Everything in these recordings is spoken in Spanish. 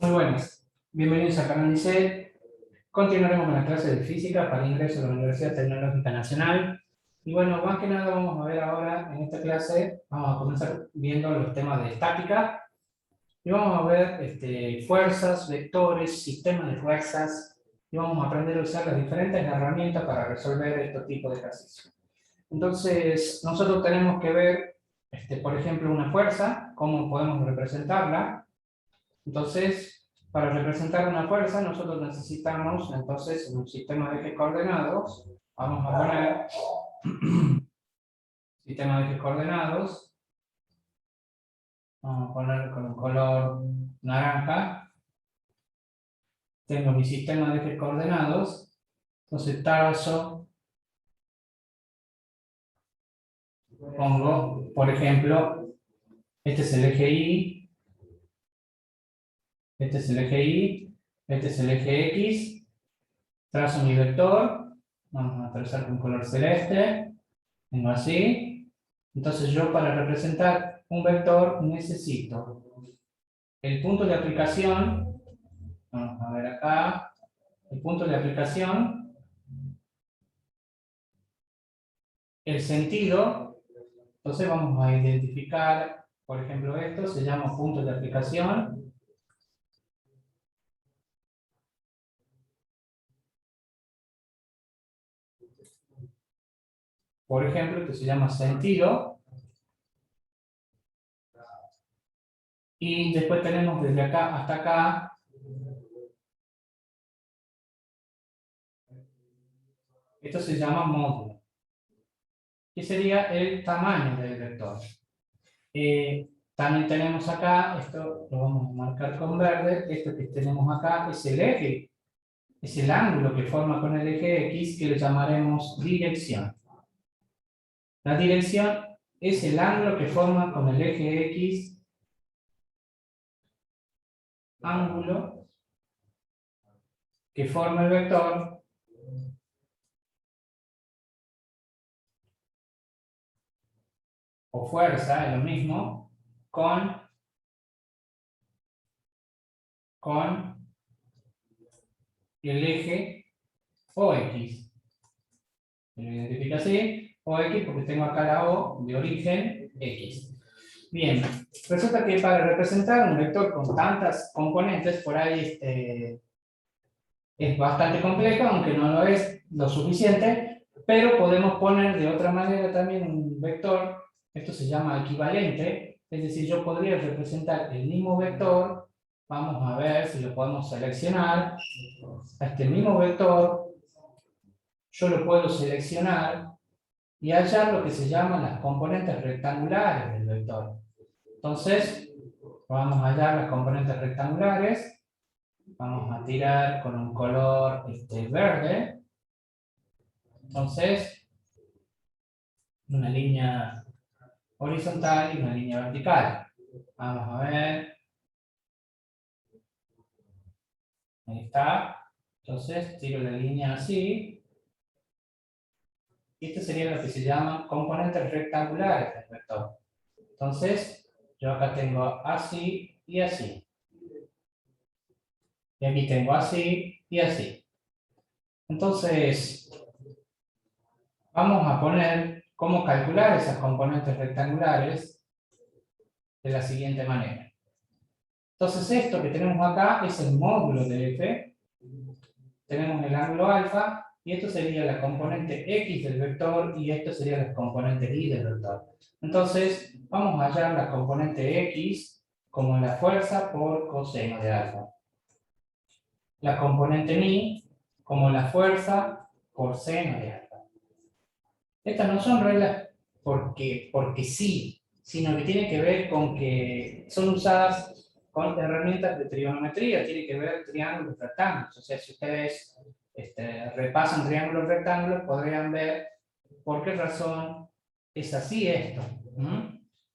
Muy buenas, bienvenidos a Canal ICET. Continuaremos con la clase de física para ingreso a la Universidad Tecnológica Nacional. Y bueno, más que nada vamos a ver ahora en esta clase, vamos a comenzar viendo los temas de estática. Y vamos a ver fuerzas, vectores, sistemas de fuerzas. Y vamos a aprender a usar las diferentes herramientas para resolver este tipo de ejercicios. Entonces, nosotros tenemos que ver, por ejemplo, una fuerza, cómo podemos representarla. Entonces, para representar una fuerza, nosotros necesitamos, entonces, en un sistema de ejes coordenados, vamos a poner sistema de ejes coordenados, vamos a poner con un color naranja, tengo mi sistema de ejes coordenados, entonces trazo, pongo, por ejemplo, este es el eje Y, este es el eje Y, este es el eje X, trazo mi vector, vamos a trazar con color celeste, tengo así. Entonces yo para representar un vector necesito el punto de aplicación, vamos a ver acá, el punto de aplicación, el sentido, entonces vamos a identificar, por ejemplo esto se llama punto de aplicación, por ejemplo esto se llama sentido, y después tenemos desde acá hasta acá, esto se llama módulo, que sería el tamaño del vector. También tenemos acá, esto lo vamos a marcar con verde, esto que tenemos acá es el eje, es el ángulo que forma con el eje X, que le llamaremos dirección. La dirección es el ángulo que forma con el eje X, ángulo que forma el vector o fuerza, es lo mismo, con el eje OX. Lo identifico así, OX, porque tengo acá la O de origen X. Bien, resulta que para representar un vector con tantas componentes, por ahí es bastante complejo, aunque no lo es lo suficiente, pero podemos poner de otra manera también un vector, esto se llama equivalente, es decir, yo podría representar el mismo vector, vamos a ver si lo podemos seleccionar, a este mismo vector, yo lo puedo seleccionar y hallar lo que se llaman las componentes rectangulares del vector. Entonces, vamos a hallar las componentes rectangulares, vamos a tirar con un color verde, entonces, una línea horizontal y una línea vertical. Vamos a ver, ahí está, entonces tiro la línea así, y esto sería lo que se llaman componentes rectangulares del vector. Entonces, yo acá tengo así y así. Y aquí tengo así y así. Entonces, vamos a poner cómo calcular esas componentes rectangulares de la siguiente manera. Entonces, esto que tenemos acá es el módulo de f. Tenemos el ángulo alfa, y esto sería la componente x del vector, y esto sería la componente y del vector. Entonces, vamos a hallar la componente x como la fuerza por coseno de alfa. La componente mi como la fuerza por seno de alfa. Estas no son reglas porque sí, sino que tienen que ver con que son usadas con herramientas de trigonometría, tiene que ver triángulos rectángulos. O sea, si ustedes repasan triángulos rectángulos, podrían ver por qué razón es así esto.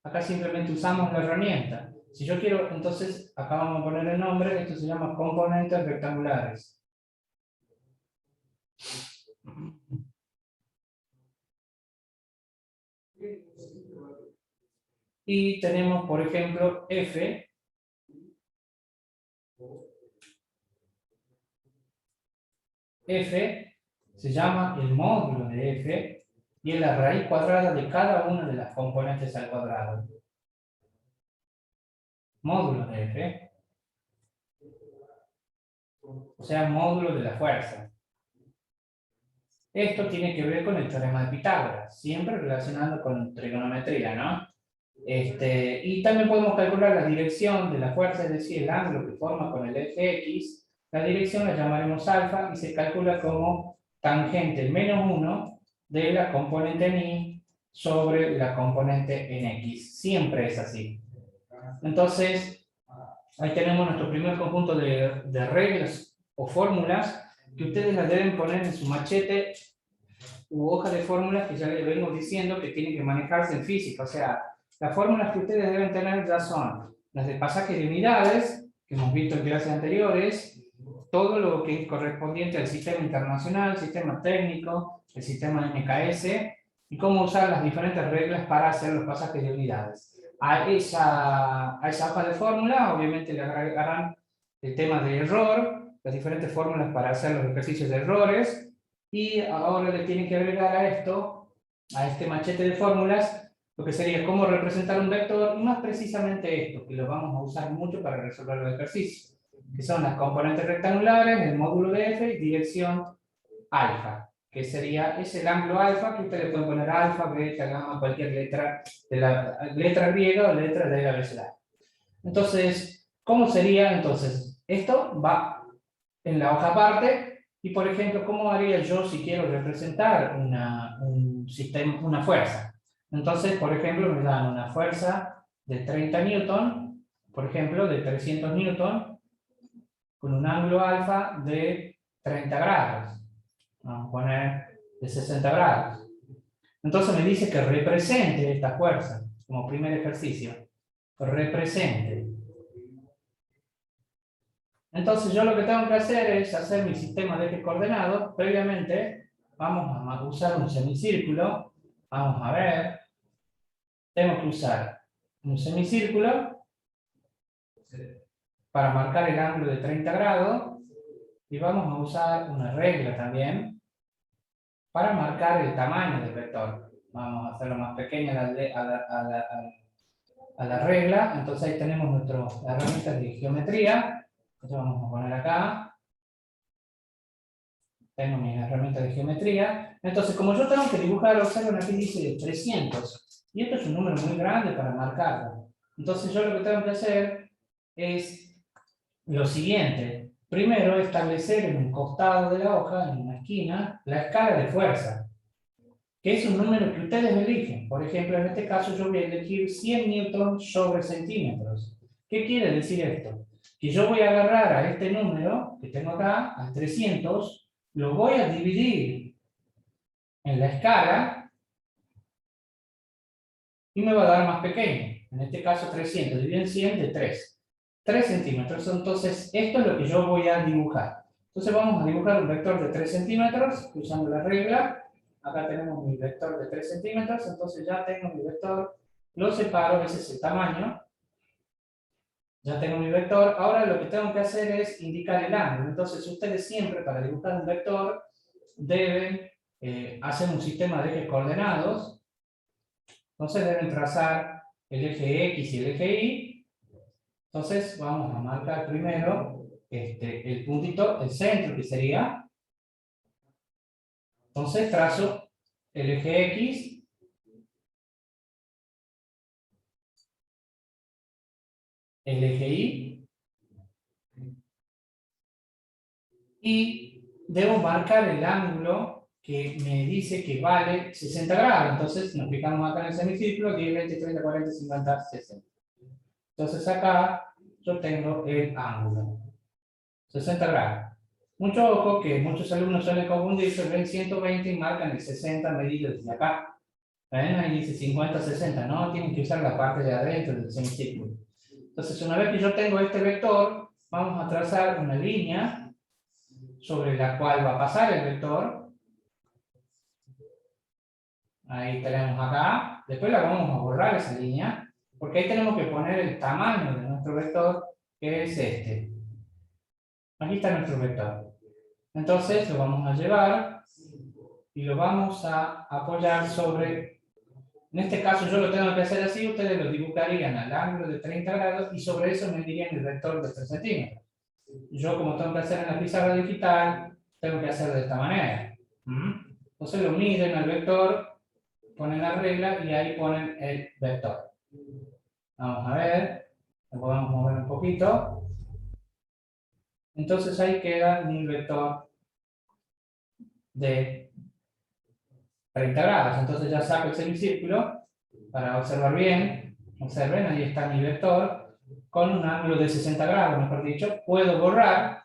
Acá simplemente usamos la herramienta. Si yo quiero, entonces, acá vamos a poner el nombre, esto se llama componentes rectangulares. Y tenemos, por ejemplo, F, F se llama el módulo de F y es la raíz cuadrada de cada una de las componentes al cuadrado. Módulo de F, o sea, módulo de la fuerza. Esto tiene que ver con el teorema de Pitágoras, siempre relacionando con trigonometría, ¿no? Y también podemos calcular la dirección de la fuerza, es decir, el ángulo que forma con el eje X. La dirección la llamaremos alfa y se calcula como tangente menos 1 de la componente en Y sobre la componente en X. Siempre es así. Entonces, ahí tenemos nuestro primer conjunto de reglas o fórmulas que ustedes las deben poner en su machete u hoja de fórmulas que ya les vengo diciendo que tienen que manejarse en física. O sea, las fórmulas que ustedes deben tener ya son las de pasaje de unidades, que hemos visto en clases anteriores, todo lo que es correspondiente al sistema internacional, sistema técnico, el sistema MKS, y cómo usar las diferentes reglas para hacer los pasajes de unidades. A esa hoja de fórmula, obviamente le agregarán el tema de error, las diferentes fórmulas para hacer los ejercicios de errores, y ahora le tienen que agregar a esto, a este machete de fórmulas, lo que sería cómo representar un vector, y más precisamente esto, que lo vamos a usar mucho para resolver los ejercicios, que son las componentes rectangulares, el módulo de F y dirección alfa, que sería, es el ángulo alfa, que ustedes pueden poner alfa, beta, gamma, cualquier letra, de la letra griega o letra de la abecedario. Entonces, ¿cómo sería entonces? Esto va en la hoja aparte. Y por ejemplo, ¿cómo haría yo si quiero representar un sistema, una fuerza? Entonces, por ejemplo, me dan una fuerza de 30 newton, por ejemplo, de 300 newton, con un ángulo alfa de 30 grados. Vamos a poner de 60 grados. Entonces me dice que represente esta fuerza, como primer ejercicio. Represente. Entonces yo lo que tengo que hacer es hacer mi sistema de ejes coordenados. Previamente vamos a usar un semicírculo. Vamos a ver. Tengo que usar un semicírculo para marcar el ángulo de 30 grados. Y vamos a usar una regla también para marcar el tamaño del vector. Vamos a hacerlo más pequeño a la regla. Entonces ahí tenemos nuestras herramientas de geometría. Entonces vamos a poner acá. Tengo mis herramientas de geometría. Entonces, como yo tengo que dibujar, observen aquí dice 300. Y esto es un número muy grande para marcarlo. Entonces yo lo que tengo que hacer es lo siguiente. Primero, establecer en un costado de la hoja, en una esquina, la escala de fuerza, que es un número que ustedes eligen. Por ejemplo, en este caso yo voy a elegir 100 newtons sobre centímetros. ¿Qué quiere decir esto? Que yo voy a agarrar a este número que tengo acá, al 300, lo voy a dividir en la escala y me va a dar más pequeño. En este caso 300, dividido en 100 de 3. 3 centímetros. Entonces, esto es lo que yo voy a dibujar. Entonces vamos a dibujar un vector de 3 centímetros, usando la regla. Acá tenemos mi vector de 3 centímetros, entonces ya tengo mi vector, lo separo, ese es el tamaño. Ya tengo mi vector, ahora lo que tengo que hacer es indicar el ángulo. Entonces ustedes siempre para dibujar un vector deben hacer un sistema de ejes coordenados. Entonces deben trazar el eje X y el eje Y. Entonces vamos a marcar primero el puntito, el centro que sería. Entonces trazo el eje X, el eje y debo marcar el ángulo que me dice que vale 60 grados. Entonces nos fijamos acá en el semicírculo, 10, 20, 30, 40, 50, 60. Entonces acá yo tengo el ángulo, 60 grados. Mucho ojo que muchos alumnos suelen confundirse, ven 120 y marcan el 60 medido desde acá. ¿Ven? Ahí dice 50, 60, no, tienen que usar la parte de adentro del semicírculo. Entonces, una vez que yo tengo este vector, vamos a trazar una línea sobre la cual va a pasar el vector. Ahí tenemos acá. Después la vamos a borrar esa línea, porque ahí tenemos que poner el tamaño de nuestro vector, que es este. Aquí está nuestro vector. Entonces lo vamos a llevar y lo vamos a apoyar sobre, en este caso yo lo tengo que hacer así, ustedes lo dibujarían al ángulo de 30 grados y sobre eso medirían el vector de 3 centímetros. Yo como tengo que hacer en la pizarra digital, tengo que hacer de esta manera. Entonces lo miden al vector, ponen la regla y ahí ponen el vector. Vamos a ver, lo podemos mover un poquito. Entonces ahí queda mi vector de 30 grados. Entonces ya saco el semicírculo para observar bien. Observen, ahí está mi vector con un ángulo de 60 grados, mejor dicho. Puedo borrar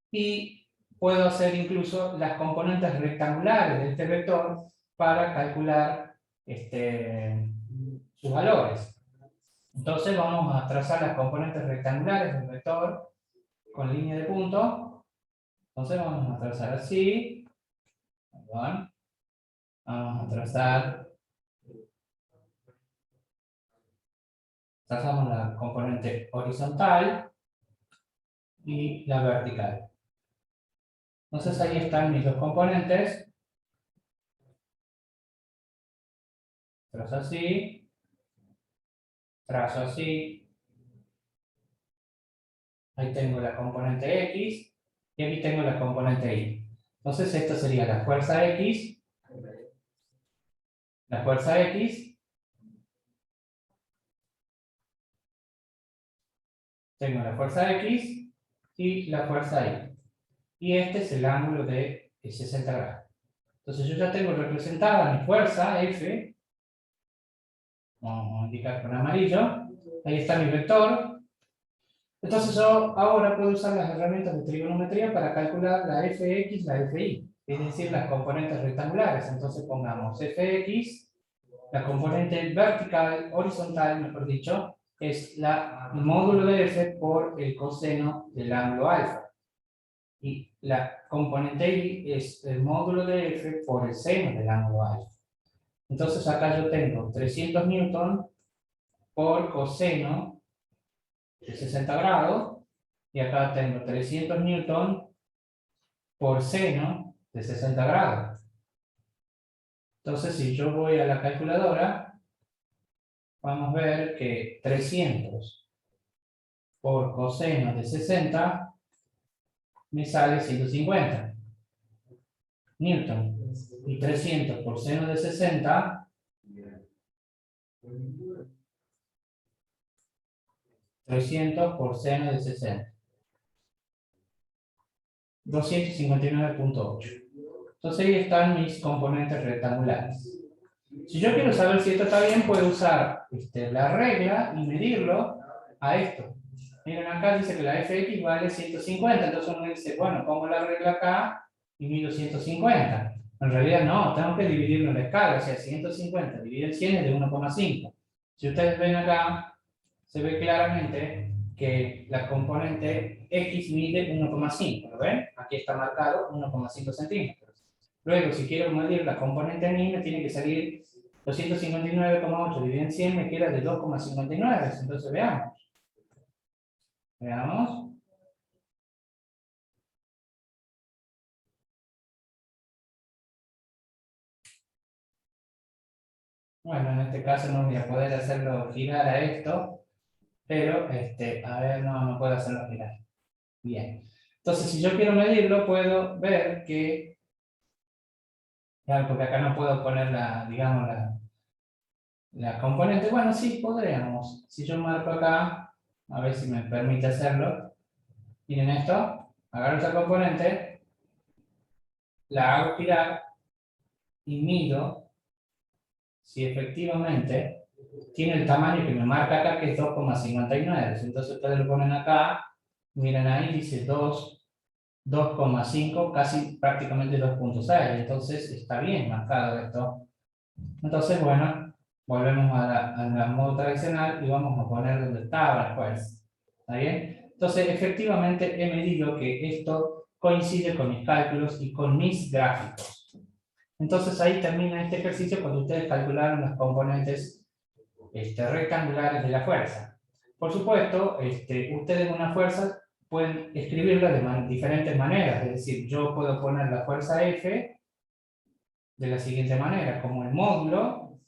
y puedo hacer incluso las componentes rectangulares de este vector para calcular sus valores. Entonces vamos a trazar las componentes rectangulares del vector con línea de punto. Entonces vamos a trazar así. Vamos a trazar. Trazamos la componente horizontal y la vertical. Entonces ahí están mis dos componentes. Trazo así. Trazo así. Ahí tengo la componente X. Y aquí tengo la componente Y. Entonces esta sería la fuerza X. La fuerza X. Tengo la fuerza X y la fuerza Y. Y este es el ángulo de 60 grados. Entonces yo ya tengo representada mi fuerza F. Vamos a indicar con amarillo. Ahí está mi vector. Entonces yo ahora puedo usar las herramientas de trigonometría para calcular la Fx, la Fy. Es decir, las componentes rectangulares. Entonces pongamos Fx, la componente vertical, horizontal, mejor dicho, es el módulo de F por el coseno del ángulo alfa. Y la componente Y es el módulo de F por el seno del ángulo alfa. Entonces acá yo tengo 300 newton por coseno de 60 grados. Y acá tengo 300 newton por seno de 60 grados. Entonces si yo voy a la calculadora, vamos a ver que 300 por coseno de 60 me sale 150 newton. Y 300 por seno de 60, 300 por seno de 60. 259.8. Entonces ahí están mis componentes rectangulares. Si yo quiero saber si esto está bien, puedo usar la regla y medirlo a esto. Miren acá dice que la Fx vale 150, entonces uno dice, bueno, pongo la regla acá y mido 150. En realidad no, tengo que dividirlo en la escala, o sea, 150 dividido en 100 es de 1,5. Si ustedes ven acá, se ve claramente que la componente X mide 1,5, ¿lo ven? Aquí está marcado 1,5 centímetros. Luego, si quiero medir la componente Y, me tiene que salir 259,8 dividido en 100, me queda de 2,59. Entonces veamos. Veamos. Bueno, en este caso no voy a poder hacerlo girar a esto, pero, a ver, no puedo hacerlo girar. Bien. Entonces, si yo quiero medirlo, puedo ver que, claro, porque acá no puedo poner digamos, la componente. Bueno, sí, podríamos. Si yo marco acá, a ver si me permite hacerlo. Miren esto, agarro esta componente, la hago girar y mido si efectivamente tiene el tamaño que me marca acá, que es 2,59. Entonces ustedes lo ponen acá, miren ahí, dice 2,5, casi prácticamente 2,6. Entonces está bien marcado esto. Entonces, bueno, volvemos al modo tradicional y vamos a poner donde estaba la fuerza. ¿Está bien? Entonces, efectivamente he medido que esto coincide con mis cálculos y con mis gráficos. Entonces ahí termina este ejercicio cuando ustedes calcularon las componentes rectangulares de la fuerza. Por supuesto, ustedes una fuerza pueden escribirla de diferentes maneras. Es decir, yo puedo poner la fuerza F de la siguiente manera, como el módulo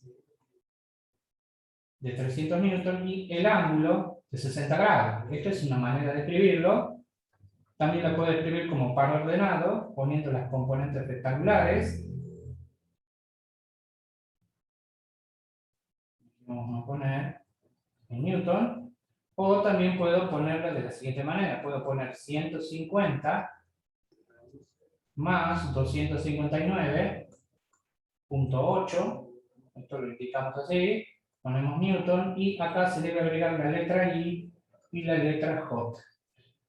de 300 newton y el ángulo de 60 grados. Esto es una manera de escribirlo. También la puedo escribir como par ordenado, poniendo las componentes rectangulares. Vamos a poner en newton. O también puedo ponerla de la siguiente manera. Puedo poner 150 más 259.8. Esto lo indicamos así. Ponemos newton y acá se debe agregar la letra I y la letra J.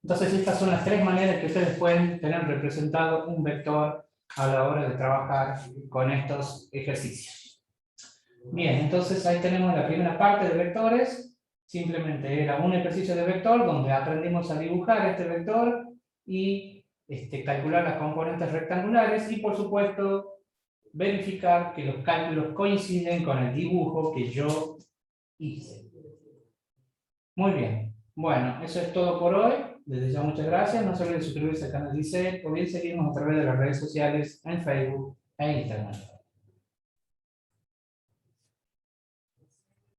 Entonces estas son las tres maneras que ustedes pueden tener representado un vector a la hora de trabajar con estos ejercicios. Bien, entonces ahí tenemos la primera parte de vectores. Simplemente era un ejercicio de vector donde aprendimos a dibujar este vector y calcular las componentes rectangulares y por supuesto verificar que los cálculos coinciden con el dibujo que yo hice. Muy bien. Bueno, eso es todo por hoy. Desde ya muchas gracias. No se olviden de suscribirse al canal de ICET o bien seguirnos a través de las redes sociales en Facebook e Instagram.